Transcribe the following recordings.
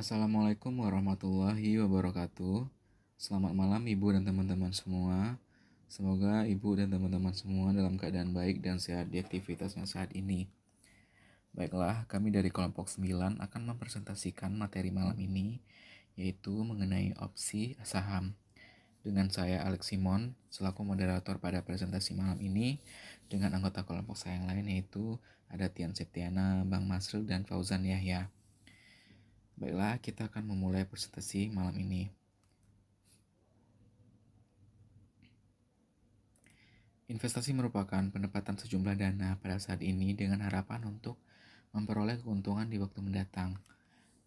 Assalamualaikum warahmatullahi wabarakatuh. Selamat malam Ibu dan teman-teman semua. Semoga Ibu dan teman-teman semua dalam keadaan baik dan sehat di aktivitasnya saat ini. Baiklah, kami dari kelompok 9 akan mempresentasikan materi malam ini, yaitu mengenai opsi saham. Dengan saya Alex Simon, selaku moderator pada presentasi malam ini, dengan anggota kelompok saya yang lain yaitu ada Tian Septiana, Bang Masrul, dan Fauzan Yahya. Baiklah, kita akan memulai presentasi malam ini. Investasi merupakan pendapatan sejumlah dana pada saat ini dengan harapan untuk memperoleh keuntungan di waktu mendatang.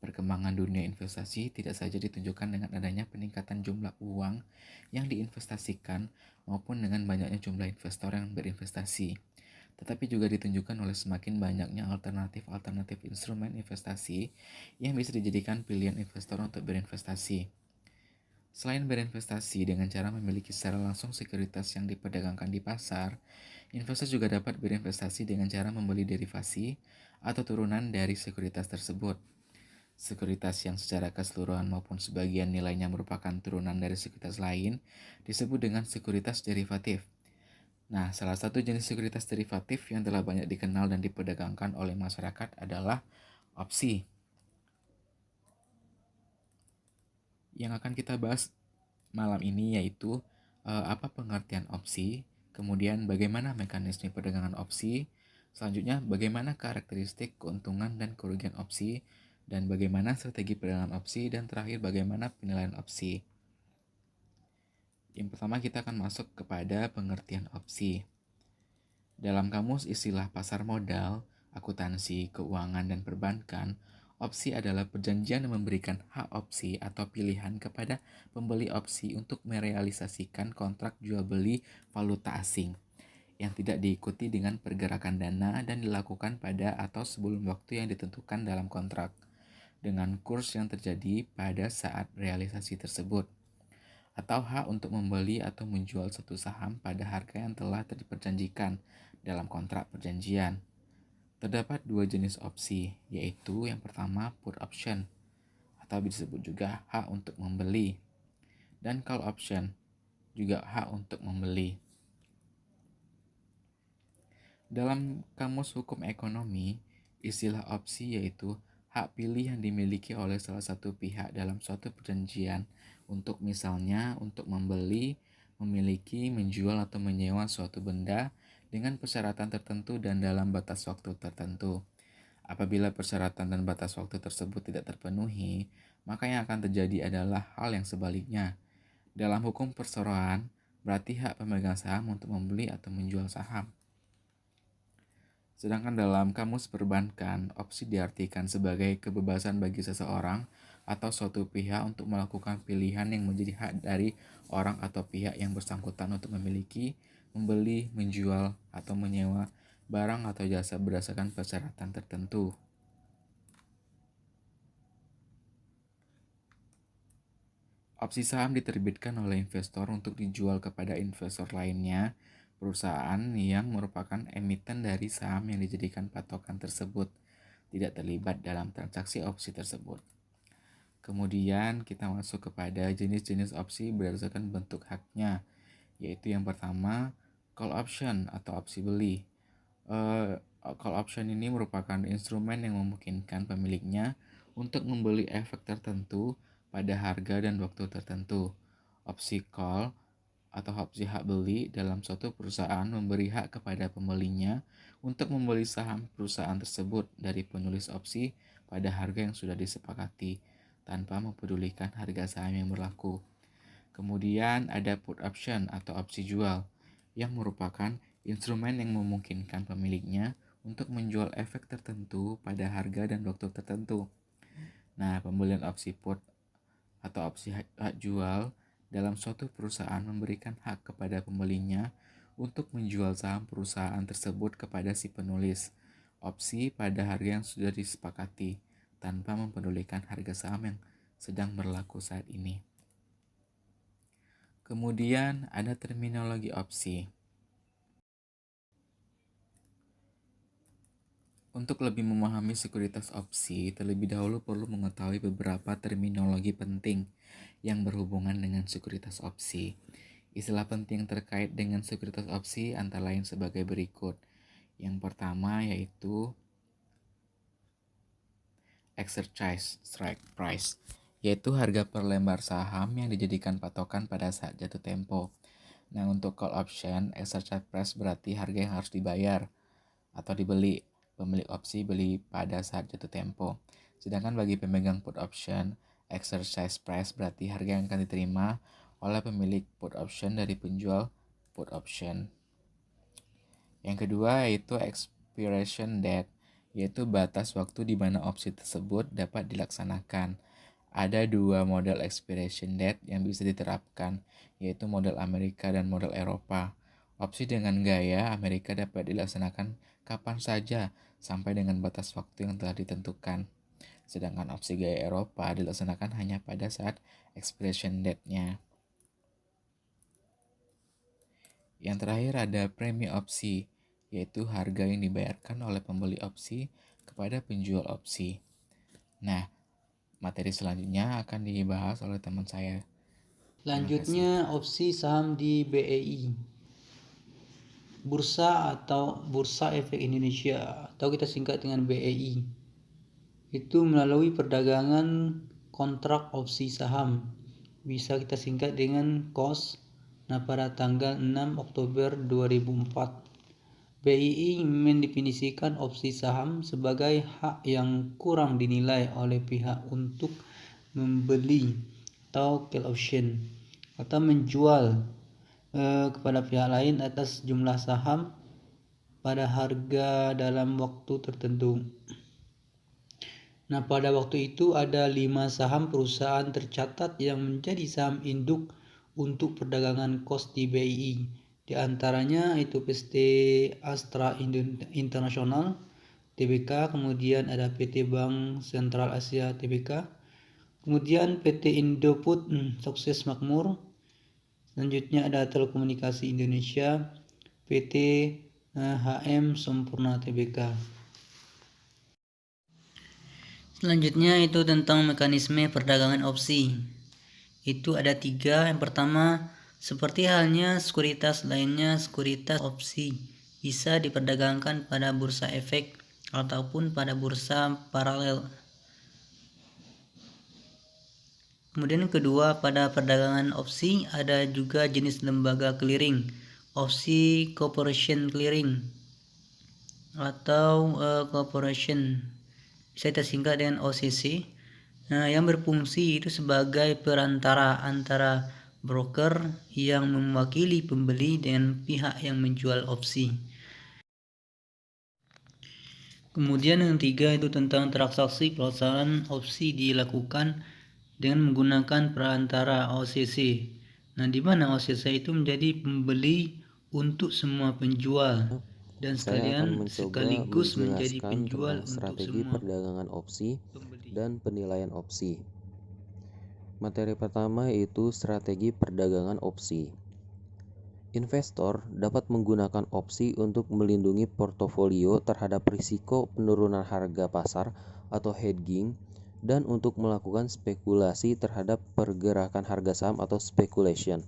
Perkembangan dunia investasi tidak saja ditunjukkan dengan adanya peningkatan jumlah uang yang diinvestasikan maupun dengan banyaknya jumlah investor yang berinvestasi, tetapi juga ditunjukkan oleh semakin banyaknya alternatif instrumen investasi yang bisa dijadikan pilihan investor untuk berinvestasi. Selain berinvestasi dengan cara memiliki secara langsung sekuritas yang diperdagangkan di pasar, investor juga dapat berinvestasi dengan cara membeli derivasi atau turunan dari sekuritas tersebut. Sekuritas yang secara keseluruhan maupun sebagian nilainya merupakan turunan dari sekuritas lain disebut dengan sekuritas derivatif. Nah, salah satu jenis sekuritas derivatif yang telah banyak dikenal dan diperdagangkan oleh masyarakat adalah opsi. Yang akan kita bahas malam ini yaitu apa pengertian opsi, kemudian bagaimana mekanisme perdagangan opsi, selanjutnya bagaimana karakteristik keuntungan dan kerugian opsi, dan bagaimana strategi perdagangan opsi, dan terakhir bagaimana penilaian opsi. Yang pertama kita akan masuk kepada pengertian opsi. Dalam kamus istilah pasar modal, akuntansi, keuangan, dan perbankan, opsi adalah perjanjian yang memberikan hak opsi atau pilihan kepada pembeli opsi untuk merealisasikan kontrak jual beli valuta asing yang tidak diikuti dengan pergerakan dana dan dilakukan pada atau sebelum waktu yang ditentukan dalam kontrak dengan kurs yang terjadi pada saat realisasi tersebut, atau hak untuk membeli atau menjual satu saham pada harga yang telah diperjanjikan dalam kontrak perjanjian. Terdapat dua jenis opsi, yaitu yang pertama put option atau disebut juga hak untuk membeli, dan call option juga hak untuk membeli. Dalam kamus hukum ekonomi, istilah opsi yaitu hak pilih yang dimiliki oleh salah satu pihak dalam suatu perjanjian untuk misalnya untuk membeli, memiliki, menjual atau menyewa suatu benda dengan persyaratan tertentu dan dalam batas waktu tertentu. Apabila persyaratan dan batas waktu tersebut tidak terpenuhi, maka yang akan terjadi adalah hal yang sebaliknya. Dalam hukum perseroan, berarti hak pemegang saham untuk membeli atau menjual saham. Sedangkan dalam kamus perbankan, opsi diartikan sebagai kebebasan bagi seseorang atau suatu pihak untuk melakukan pilihan yang menjadi hak dari orang atau pihak yang bersangkutan untuk memiliki, membeli, menjual, atau menyewa barang atau jasa berdasarkan persyaratan tertentu. Opsi saham diterbitkan oleh investor untuk dijual kepada investor lainnya, perusahaan yang merupakan emiten dari saham yang dijadikan patokan tersebut tidak terlibat dalam transaksi opsi tersebut. Kemudian kita masuk kepada jenis-jenis opsi berdasarkan bentuk haknya, yaitu yang pertama call option atau opsi beli. Call option ini merupakan instrumen yang memungkinkan pemiliknya untuk membeli efek tertentu pada harga dan waktu tertentu. Opsi call atau opsi hak beli dalam suatu perusahaan memberi hak kepada pembelinya untuk membeli saham perusahaan tersebut dari penulis opsi pada harga yang sudah disepakati tanpa mempedulikan harga saham yang berlaku. Kemudian ada put option atau opsi jual yang merupakan instrumen yang memungkinkan pemiliknya untuk menjual efek tertentu pada harga dan waktu tertentu. Nah, pembelian opsi put atau opsi hak jual dalam suatu perusahaan memberikan hak kepada pembelinya untuk menjual saham perusahaan tersebut kepada si penulis opsi pada harga yang sudah disepakati tanpa mempedulikan harga saham yang sedang berlaku saat ini. Kemudian ada terminologi opsi. Untuk lebih memahami sekuritas opsi, terlebih dahulu perlu mengetahui beberapa terminologi penting yang berhubungan dengan sekuritas opsi. Istilah penting terkait dengan sekuritas opsi antara lain sebagai berikut. Yang pertama yaitu exercise strike price, yaitu harga per lembar saham yang dijadikan patokan pada saat jatuh tempo. Nah, untuk call option, exercise price berarti harga yang harus dibayar atau dibeli. Pemilik opsi beli pada saat jatuh tempo. Sedangkan bagi pemegang put option, exercise price berarti harga yang akan diterima oleh pemilik put option dari penjual put option. Yang kedua yaitu expiration date, yaitu batas waktu di mana opsi tersebut dapat dilaksanakan. Ada dua model expiration date yang bisa diterapkan, yaitu model Amerika dan model Eropa. Opsi dengan gaya Amerika dapat dilaksanakan kapan saja sampai dengan batas waktu yang telah ditentukan. Sedangkan opsi gaya Eropa dilaksanakan hanya pada saat expiration date-nya. Yang terakhir ada premi opsi, yaitu harga yang dibayarkan oleh pembeli opsi kepada penjual opsi. Nah, materi selanjutnya akan dibahas oleh teman saya. Selanjutnya opsi saham di BEI, Bursa atau Bursa Efek Indonesia, atau kita singkat dengan BEI. Itu melalui perdagangan kontrak opsi saham, bisa kita singkat dengan KOS. Nah, pada tanggal 6 Oktober 2004, BEI mendefinisikan opsi saham sebagai hak yang kurang dinilai oleh pihak untuk membeli atau call option atau menjual kepada pihak lain atas jumlah saham pada harga dalam waktu tertentu. Nah, pada waktu itu ada 5 saham perusahaan tercatat yang menjadi saham induk untuk perdagangan KOS di BII. Di antaranya itu PT Astra International Tbk, kemudian ada PT Bank Sentral Asia Tbk, kemudian PT Indofood Sukses Makmur, selanjutnya ada Telekomunikasi Indonesia, PT HM Sempurna Tbk. Selanjutnya itu tentang mekanisme perdagangan opsi. Itu ada 3. Yang pertama, seperti halnya sekuritas lainnya, sekuritas opsi bisa diperdagangkan pada bursa efek ataupun pada bursa paralel. Kemudian yang kedua, pada perdagangan opsi ada juga jenis lembaga clearing, opsi corporation clearing atau corporation, bisa kita singkat dengan OCC. Nah, yang berfungsi itu sebagai perantara antara broker yang mewakili pembeli dengan pihak yang menjual opsi. Kemudian yang ketiga itu tentang transaksi pelaksanaan opsi dilakukan dengan menggunakan perantara OCC. Nah, di mana OCC itu menjadi pembeli untuk semua penjual dan Saya akan sekaligus menjadi menjelaskan penjual tentang untuk strategi semua perdagangan opsi pembeli. dan penilaian opsi. Materi pertama yaitu strategi perdagangan opsi. Investor dapat menggunakan opsi untuk melindungi portofolio terhadap risiko penurunan harga pasar atau hedging dan untuk melakukan spekulasi terhadap pergerakan harga saham atau speculation.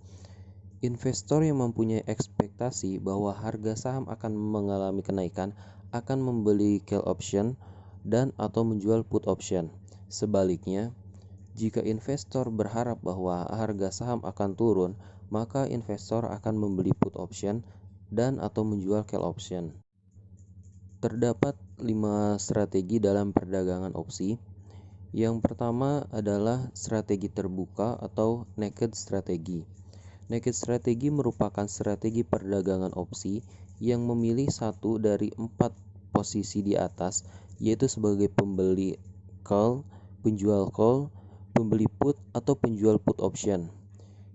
Investor yang mempunyai ekspektasi bahwa harga saham akan mengalami kenaikan akan membeli call option dan atau menjual put option. Sebaliknya, jika investor berharap bahwa harga saham akan turun, maka investor akan membeli put option dan atau menjual call option. Terdapat 5 strategi dalam perdagangan opsi. Yang pertama adalah strategi terbuka atau naked strategi. Naked strategi merupakan strategi perdagangan opsi yang memilih satu dari 4 posisi di atas, yaitu sebagai pembeli call, penjual call, pembeli put, atau penjual put option.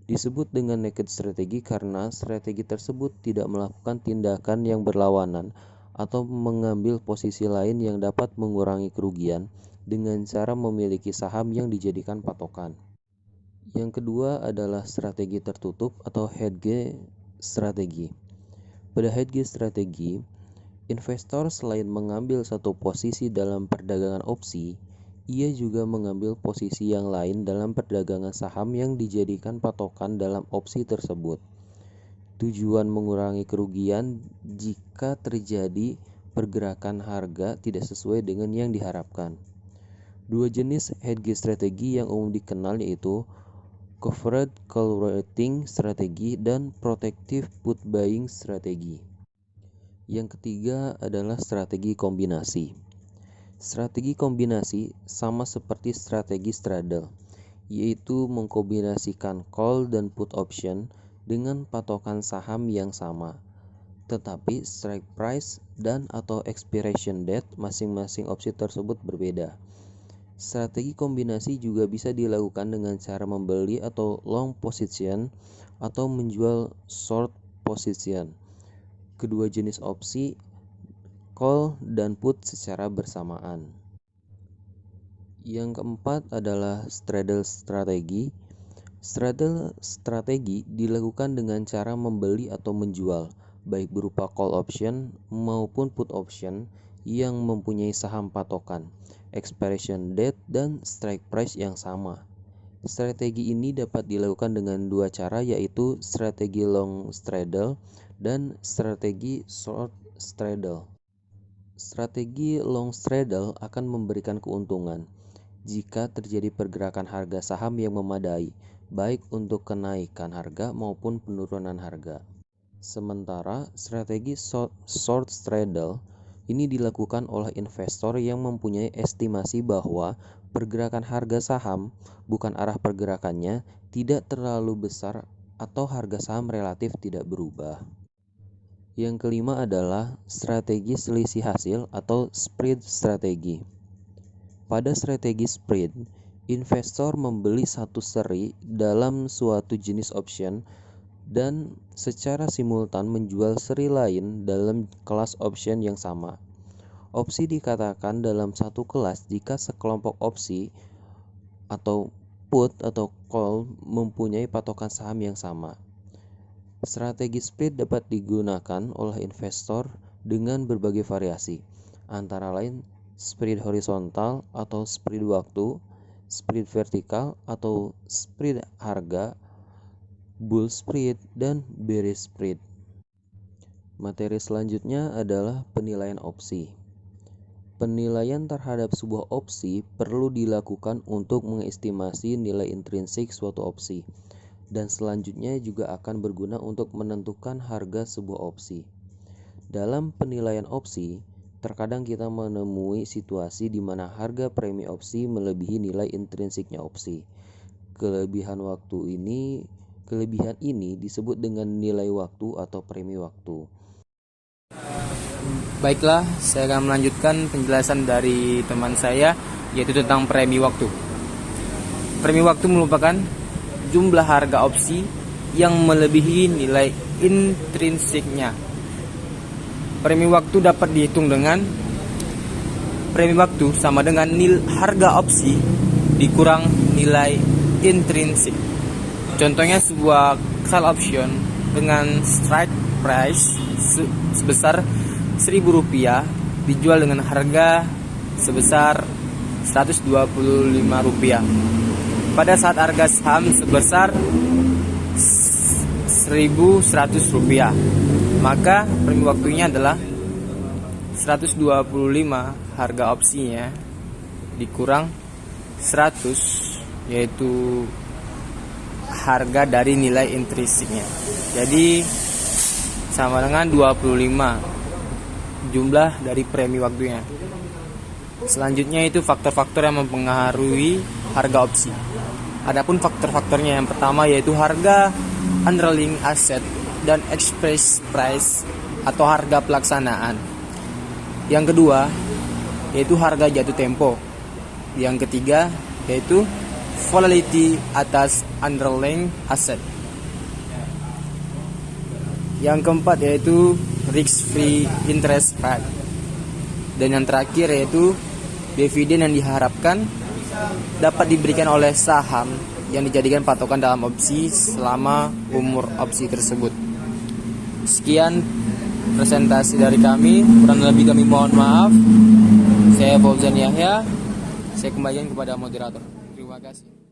Disebut dengan naked strategi karena strategi tersebut tidak melakukan tindakan yang berlawanan atau mengambil posisi lain yang dapat mengurangi kerugian dengan cara memiliki saham yang dijadikan patokan. Yang kedua adalah strategi tertutup atau hedge strategi. Pada hedge strategi, Investor selain mengambil satu posisi dalam perdagangan opsi, ia juga mengambil posisi yang lain dalam perdagangan saham yang dijadikan patokan dalam opsi tersebut. Tujuan mengurangi kerugian jika terjadi pergerakan harga tidak sesuai dengan yang diharapkan. Dua jenis hedge strategi yang umum dikenal yaitu covered call waiting strategi dan protective put buying strategi. Yang ketiga adalah strategi kombinasi. Strategi kombinasi sama seperti strategi straddle, yaitu mengkombinasikan call dan put option dengan patokan saham yang sama, tetapi strike price dan atau expiration date masing-masing opsi tersebut berbeda. Strategi kombinasi juga bisa dilakukan dengan cara membeli atau long position atau menjual short position. Kedua jenis opsi, call dan put secara bersamaan. Yang keempat adalah straddle strategi. Straddle strategi dilakukan dengan cara membeli atau menjual, baik berupa call option maupun put option yang mempunyai saham patokan, expiration date, dan strike price yang sama. Strategi ini dapat dilakukan dengan dua cara, yaitu strategi long straddle dan strategi short straddle. Strategi long straddle akan memberikan keuntungan jika terjadi pergerakan harga saham yang memadai, baik untuk kenaikan harga maupun penurunan harga. Sementara strategi short straddle ini dilakukan oleh investor yang mempunyai estimasi bahwa pergerakan harga saham, bukan arah pergerakannya, tidak terlalu besar atau harga saham relatif tidak berubah. Yang kelima adalah strategi selisih hasil atau spread strategi. Pada strategi spread, investor membeli satu seri dalam suatu jenis option dan secara simultan menjual seri lain dalam kelas option yang sama. Opsi dikatakan dalam satu kelas jika sekelompok opsi atau put atau call mempunyai patokan saham yang sama. Strategi spread dapat digunakan oleh investor dengan berbagai variasi, antara lain spread horizontal atau spread waktu, spread vertikal atau spread harga, bull spread, dan bearish spread. Materi selanjutnya adalah penilaian opsi. Penilaian terhadap sebuah opsi perlu dilakukan untuk mengestimasi nilai intrinsik suatu opsi, dan selanjutnya juga akan berguna untuk menentukan harga sebuah opsi. Dalam penilaian opsi, terkadang kita menemui situasi di mana harga premi opsi melebihi nilai intrinsiknya opsi. Kelebihan ini disebut dengan nilai waktu atau premi waktu. Baiklah, saya akan melanjutkan penjelasan dari teman saya, yaitu tentang premi waktu. Premi waktu merupakan jumlah harga opsi yang melebihi nilai intrinsiknya. Premi waktu dapat dihitung dengan premi waktu sama dengan harga opsi dikurang nilai intrinsik. Contohnya sebuah call option dengan strike price sebesar Rp1.000 dijual dengan harga sebesar Rp125. Pada saat harga saham sebesar Rp1.100, maka premi waktunya adalah 125 harga opsinya dikurang 100, yaitu harga dari nilai intrinsiknya. Jadi sama dengan 25 jumlah dari premi waktunya. Selanjutnya itu faktor-faktor yang mempengaruhi harga opsi. Adapun faktor-faktornya yang pertama yaitu harga underlying asset dan express price atau harga pelaksanaan. Yang kedua yaitu harga jatuh tempo. Yang ketiga yaitu volatility atas underlying asset. Yang keempat yaitu risk-free interest rate. Dan yang terakhir yaitu dividen yang diharapkan dapat diberikan oleh saham yang dijadikan patokan dalam opsi selama umur opsi tersebut. Sekian presentasi dari kami. Kurang lebih kami mohon maaf. Saya Fauzan Yahya. Saya kembalikan kepada moderator. Terima kasih.